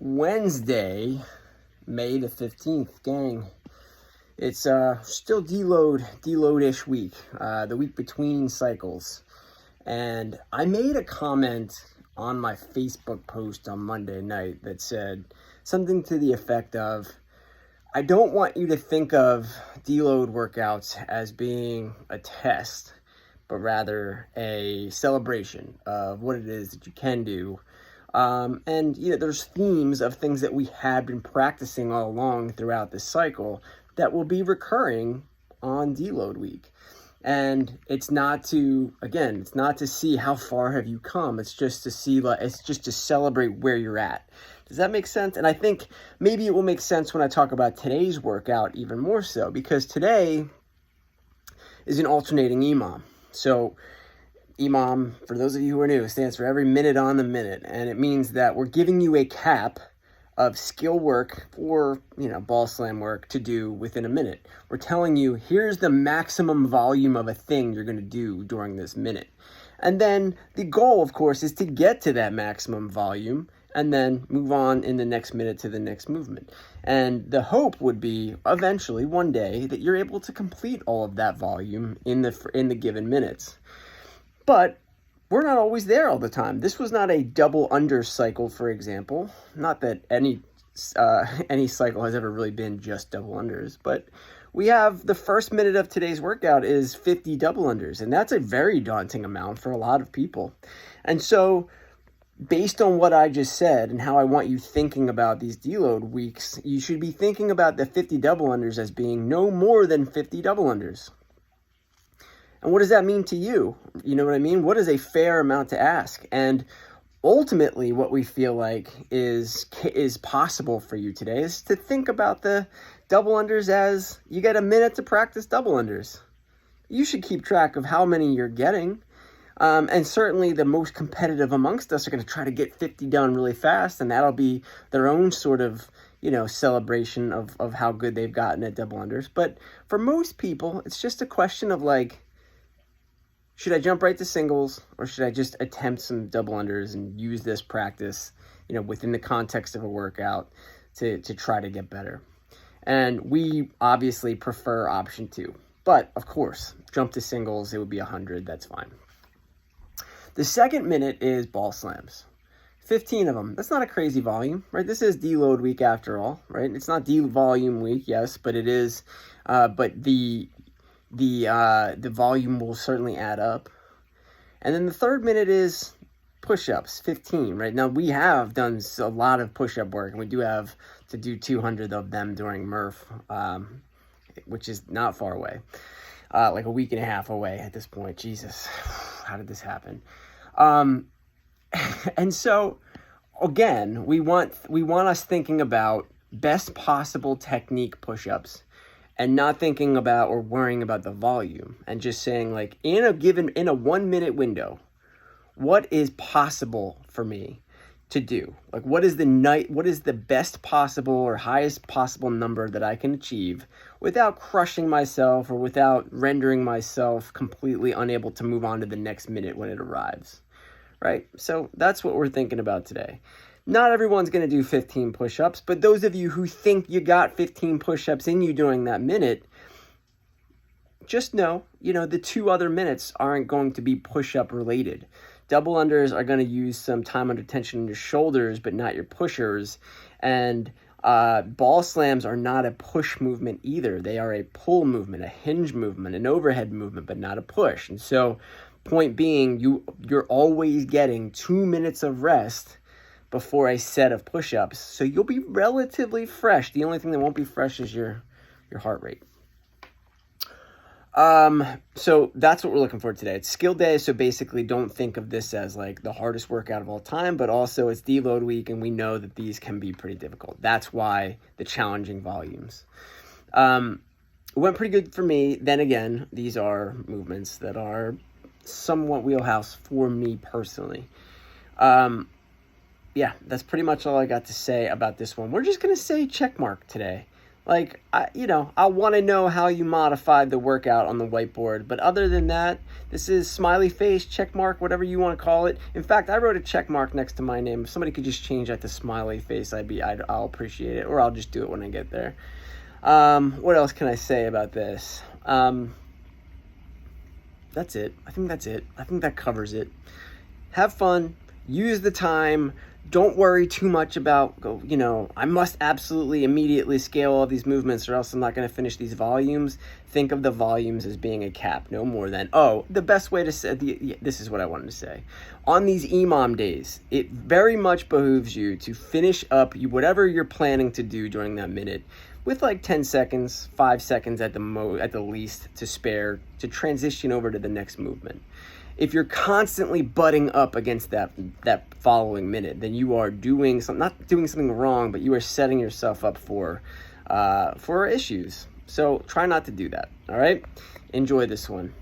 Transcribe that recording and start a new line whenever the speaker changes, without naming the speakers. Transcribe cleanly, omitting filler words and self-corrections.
Wednesday, May the 15th, gang. It's still deload-ish week, the week between cycles. And I made a comment on my Facebook post on Monday night that said something to the effect of, I don't want you to think of deload workouts as being a test, but rather a celebration of what it is that you can do. And there's themes of things that we have been practicing all along throughout this cycle that will be recurring on deload week. And it's not to see how far have you come. It's just to celebrate where you're at. Does that make sense? And I think maybe it will make sense when I talk about today's workout even more so, because today is an alternating EMOM. So EMOM, for those of you who are new, stands for every minute on the minute. And it means that we're giving you a cap of skill work or, ball slam work to do within a minute. We're telling you, here's the maximum volume of a thing you're going to do during this minute. And then the goal, of course, is to get to that maximum volume and then move on in the next minute to the next movement. And the hope would be eventually one day that you're able to complete all of that volume in the given minutes. But we're not always there all the time. This was not a double under cycle, for example. Not that any cycle has ever really been just double unders, but we have the first minute of today's workout is 50 double unders, and that's a very daunting amount for a lot of people. And so based on what I just said and how I want you thinking about these deload weeks, you should be thinking about the 50 double unders as being no more than 50 double unders. And what does that mean to you? You know what I mean? What is a fair amount to ask? And ultimately, what we feel like is possible for you today is to think about the double unders as you get a minute to practice double unders. You should keep track of how many you're getting. And certainly the most competitive amongst us are going to try to get 50 done really fast. And that'll be their own sort of, celebration of how good they've gotten at double unders. But for most people, it's just a question of should I jump right to singles, or should I just attempt some double unders and use this practice, within the context of a workout to try to get better? And we obviously prefer option 2. But, of course, jump to singles, it would be 100. That's fine. The second minute is ball slams. 15 of them. That's not a crazy volume, right? This is deload week after all, right? It's not volume week, yes, but it is. But the volume will certainly add up. And then the third minute is push-ups, 15, right? Now, we have done a lot of push-up work, and we do have to do 200 of them during Murph, which is not far away, like a week and a half away at this point. Jesus, how did this happen? And so, again, we want us thinking about best possible technique push-ups, and not thinking about or worrying about the volume, and just saying in a 1 minute window, what is possible for me to do? What is the best possible or highest possible number that I can achieve without crushing myself or without rendering myself completely unable to move on to the next minute when it arrives, right? So that's what we're thinking about today. Not everyone's going to do 15 push-ups, but those of you who think you got 15 push-ups in you during that minute, just know, the 2 other minutes aren't going to be push-up related. Double unders are going to use some time under tension in your shoulders, but not your pushers. And ball slams are not a push movement either. They are a pull movement, a hinge movement, an overhead movement, but not a push. And so, point being, you're always getting 2 minutes of rest before a set of push-ups. So you'll be relatively fresh. The only thing that won't be fresh is your heart rate. So that's what we're looking for today. It's skill day, so basically don't think of this as the hardest workout of all time, but also it's deload week, and we know that these can be pretty difficult. That's why the challenging volumes. It went pretty good for me. Then again, these are movements that are somewhat wheelhouse for me personally. Yeah, that's pretty much all I got to say about this one. We're just going to say check mark today. Like, I want to know how you modified the workout on the whiteboard. But other than that, this is smiley face, check mark, whatever you want to call it. In fact, I wrote a check mark next to my name. If somebody could just change that to smiley face, I'll appreciate it. Or I'll just do it when I get there. What else can I say about this? That's it. I think that's it. I think that covers it. Have fun. Use the time. Don't worry too much about, I must absolutely immediately scale all these movements or else I'm not going to finish these volumes. Think of the volumes as being a cap, no more than, the best way to say, this is what I wanted to say. On these EMOM days, it very much behooves you to finish up whatever you're planning to do during that minute with like 10 seconds, 5 seconds at the least to spare to transition over to the next movement. If you're constantly butting up against that following minute, then you are not doing something wrong, but you are setting yourself up for issues. So try not to do that. All right. Enjoy this one.